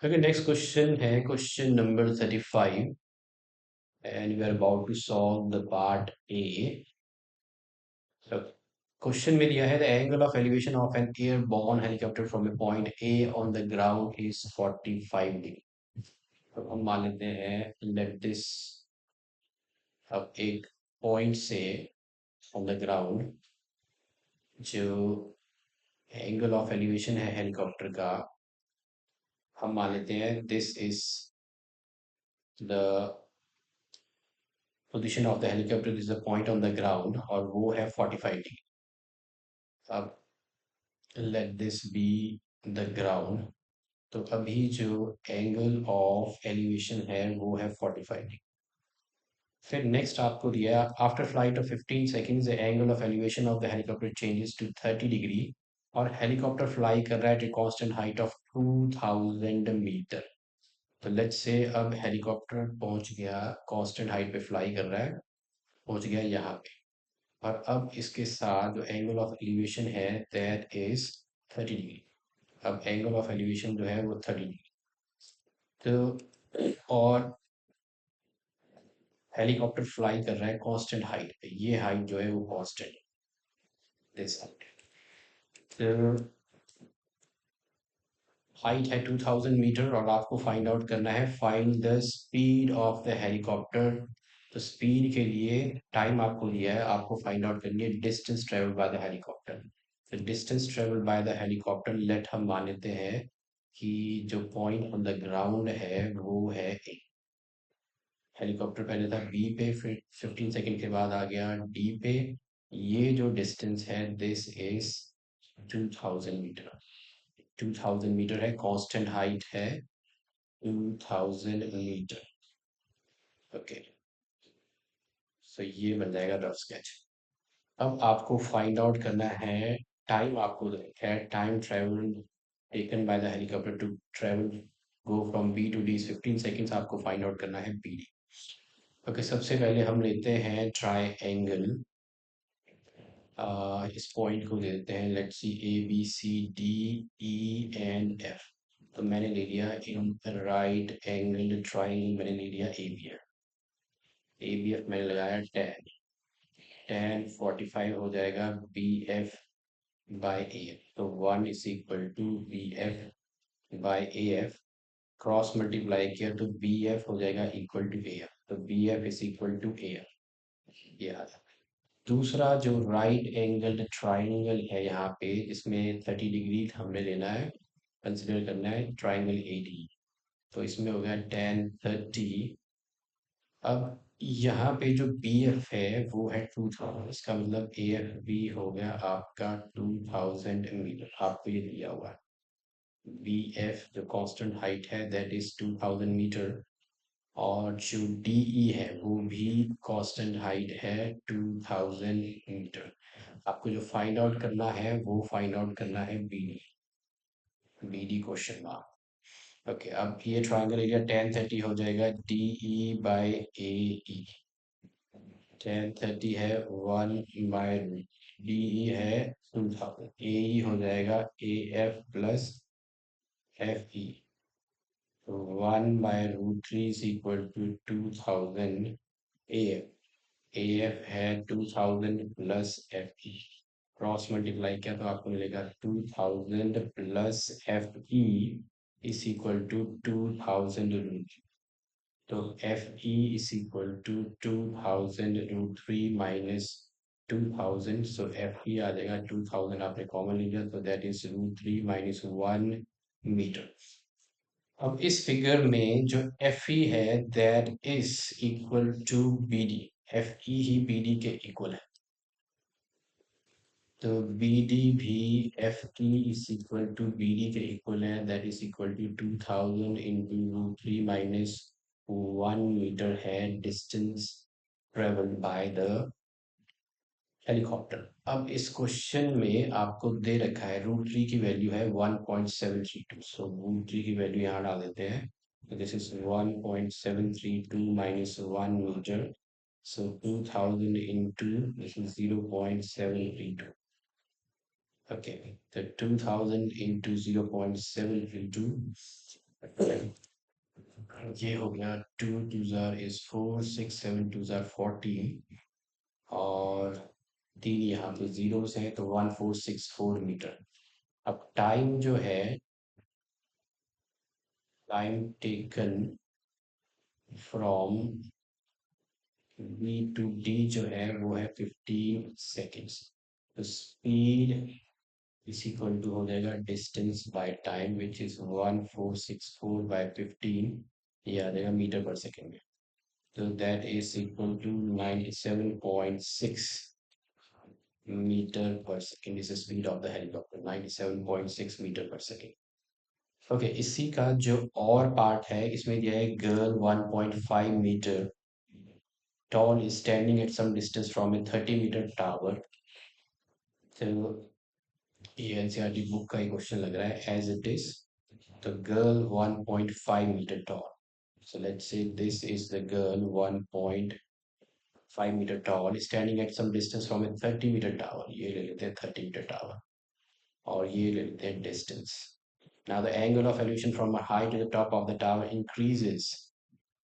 Okay, next question है question number 35 and we are about to solve the part A. So question में दिया है the angle of elevation of an airborne helicopter from a point A on the ground is 45 degree. तो हम मान लेते हैं let this अब एक point से on the ground जो angle of elevation है हेलीकॉप्टर का हम मान लेते हैं this is the position of the helicopter is the point on the ground और वो है 45 डिग्री. अब let this be the ground. तो अभी जो एंगल ऑफ एलिवेशन है वो है 45 डिग्री. फिर नेक्स्ट आपको दिया after flight of 15 seconds the angle of elevation of the helicopter changes to 30 degree और हेलीकॉप्टर फ्लाई कर रहा है at a constant height of 2000 metre. तो लेट्स से अब हेलीकॉप्टर पहुंच गया कांस्टेंट हाइट पे फ्लाई कर रहा है, पहुंच गया यहाँ पे और अब इसके साथ जो एंगल ऑफ एलिवेशन है दैट इज 30 डिग्री. अब एंगल ऑफ एलिवेशन जो है वो 30 डिग्री. तो और हेलीकॉप्टर फ्लाई कर रहा है कांस्टेंट हाइट पे, ये हाइट जो है वो कांस्टेंट दिस हाइट. तो हाइट है 2000 मीटर और आपको फाइंड आउट करना है find the speed of the helicopter. तो स्पीड के लिए टाइम आपको दिया है, आपको फाइंड आउट करनी है distance travel by the helicopter. तो distance travel by the helicopter let हम मान लेते हैं कि जो पॉइंट ऑन द ग्राउंड है वो है ए. हेलीकॉप्टर पहले था बी पे, फिर 15 सेकंड के बाद आ गया डी पे. ये जो डिस्टेंस है दिस इज 2000 मीटर. 2000 मीटर है, कांस्टेंट हाइट है 2000 मीटर. ओके, सो ये बन जाएगा रफ स्केच. अब आपको फाइंड आउट करना है टाइम. आपको है time travel taken by the helicopter to travel go from B to D 15 seconds. आपको फाइंड आउट करना है बी डी. ओके, सबसे पहले हम लेते हैं ट्राई एंगल. इस पॉइंट को ले लेते हैं let's see A B C D E and F. तो मैंने ले लिया इन राइट एंगल ट्राइंगल, मैंने ले लिया A B F. A B F मैंने लगाया 10. 10 45 हो जाएगा B F by A F. तो 1 is equal to B F by A F. Cross multiply किया तो बी एफ हो जाएगा इक्वल टू ए एफ. तो B F is equal to A F. ये आ जाएगा. दूसरा जो राइट एंगल ट्राइंगल है यहाँ पे जिसमें 30 डिग्री हमने लेना है, कंसिडर करना है ट्राइंगल एडी. तो इसमें हो गया 10 30. अब यहाँ पे जो बी एफ है वो है 2000. इसका मतलब ए एफ बी हो गया आपका 2000 मीटर. आपको ये दिया हुआ है बी एफ जो कांस्टेंट हाइट है दैट इज 2000 मीटर. और जो डी ई है वो भी कांस्टेंट हाइट है 2000 मीटर. आपको जो फाइंड आउट करना है वो फाइंड आउट करना है B D. B D question mark. Okay, अब ये ट्रायंगल एरिया 10 30 हो जाएगा डी ई बाई ए ई. 10 30 है 1 बाय डी ई है 2000. ए ई हो जाएगा A F plus F E. तो 1/√3 is equal to 2000 A F. A F है 2000 plus F E. Cross multiply किया तो आपको मिलेगा 2000 plus F E is equal to 2000 root. तो F E is equal to 2000√3 minus 2000. So F E आ जाएगा 2000, आपने कॉमन लिया तो दैट इज √3 - 1 मीटर. अब इस फिगर में जो एफ ई है that is equal to B D. F E ही बी डी के इक्वल है. तो बी डी भी F E is equal to B D के इक्वल है that is equal to 2000 into √3 minus 1 metre है distance travelled by the helicopter. अब इस क्वेश्चन में आपको दे रखा है √3 की वैल्यू है 1.732. सो √3 की वैल्यू यहाँ डाल देते हैं. This is 1.732 minus 1 metre. So 2000 into this is 0.732. Okay, तो 2000 इंटू 0.732 ये हो गया, टू टू जार is four, six seven two जार 14, और तीन यहाँ पे जीरोस हैं, तो 1464 मीटर। अब टाइम जो है, time taken from B to D जो है वो है 15 सेकेंड्स। तो स्पीड इज इक्वल टू हो जाएगा distance by time, which is 1464/15, ये आ जाएगा मीटर पर सेकेंड में। तो that is equal to 97.6 metre per second is the speed of the helicopter, 97.6 metre per second. Okay, इसी का जो और पार्ट है, इसमें दिया है girl 1.5 metre tall is standing at some distance from a 30-meter tower. तो ये एनसीईआरटी बुक का ही क्वेश्चन लग रहा है, as it is the girl 1.5 meter tall. So let's say this is the girl 1.5 meter tall standing at some distance from a 30-meter tower. ये ले लेते हैं 30-meter tower, और ये ले लेते हैं distance. Now the angle of elevation from a high to the top of the tower increases.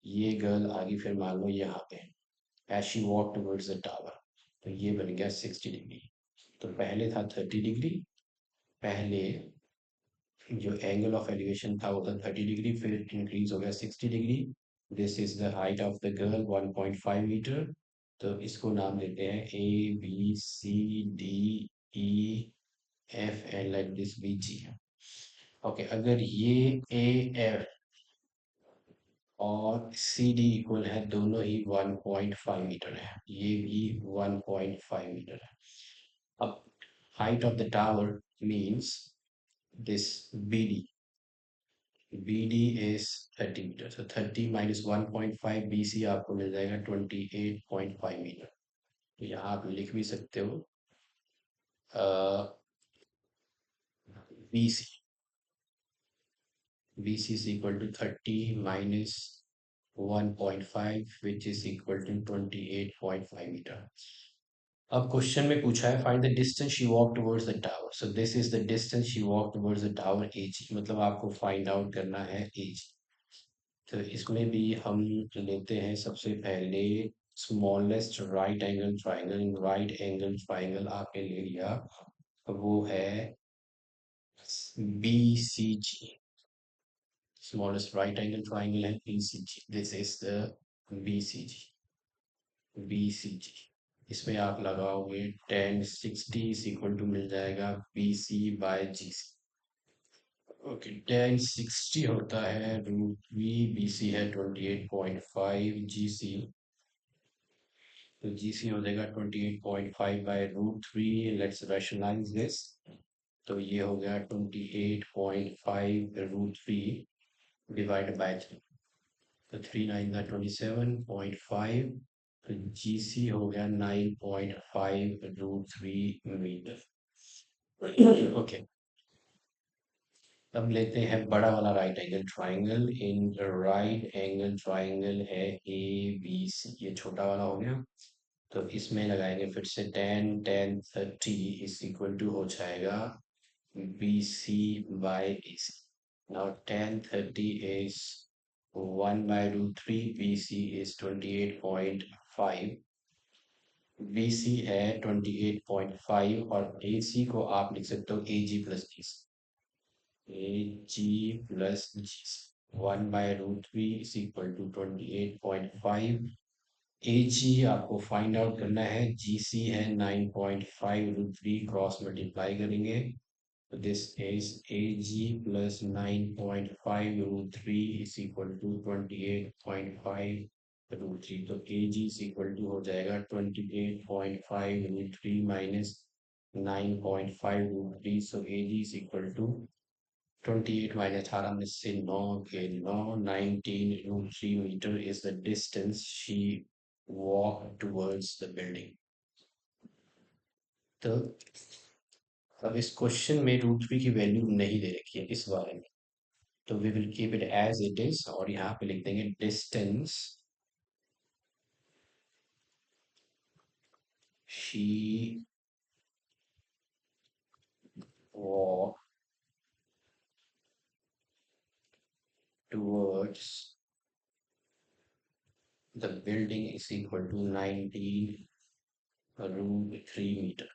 ये गर्ल आगे फिर मान लो यहाँ पे as she walked towards the tower, तो ये बन गया 60 डिग्री। तो पहले था 30 डिग्री, पहले जो एंगल ऑफ एलिवेशन था वो था 30 डिग्री, फिर इंक्रीज हो गया 60 degree. This is the height of the girl 1.5 metre. तो इसको नाम देते हैं ABCDEF and let this B G. Okay, अगर ये AF और CD इक्वल है, दोनों ही 1.5 मीटर है, ये भी 1.5 मीटर है। अब height of the tower means this BD, BD is 30 metre, so 30 minus 1.5 BC आपको मिल जाएगा 28.5 मीटर। तो यहाँ आप लिख भी सकते हो BC, BC is equal to 30 minus 1.5 which is equal to 28.5 metre. अब क्वेश्चन में पूछा है find the distance she walk towards the tower, so this is the distance she walk towards the tower AG, मतलब आपको find out करना है AG। तो इसमें भी हम लेते हैं सबसे पहले smallest right angle triangle. In right angle triangle आपने ले लिया, वो है BCG। Smallest right angle triangle है BCG, this is the BCG। BCG इसमें आप लगाओगे 1060 इज इक्वल टू मिल जाएगा BC/GC। ओके, 1060 होता है √3, BC है 28.5, GC, तो GC हो जाएगा 28.5/√3। लेट्स रैशनलाइज दिस, तो ये हो गया 28.5/√3 डिवाइड बाय 3, तो 3 9 27.5, तो GC हो गया 9.5/√3 मीटर। ओके, अब लेते हैं बड़ा वाला right angle triangle. In right angle triangle है ABC, ये छोटा वाला हो गया, तो इसमें लगाएंगे फिर से 10 10 30 इज इक्वल टू हो जाएगा BC/AC। Now 10 30 is 1/√3, BC is 28.5, BC है 28.5, और AC को आप लिख सकते हो AG+GC, 1/√3 is equal to 28.5। AG आपको फाइंड आउट करना है, GC है 9.5/√3, क्रॉस मल्टीप्लाई करेंगे, तो दिस इज AG+9.5/√3 इज इक्वल टू 28.5/√3। तो AG इज इक्वल टू हो जाएगा 28.5/√3 minus 9.5/√3, so AG is equal to 28 minus 18 में से 9 के 9, 19√3 metre is the distance she walked towards the building। तो अब इस क्वेश्चन में √3 की वैल्यू नहीं दे रखी है इस बारे में, तो we will keep it as it is, और यहाँ पे लिख देंगे distance she walked towards the building is equal to 19 root 3 meter.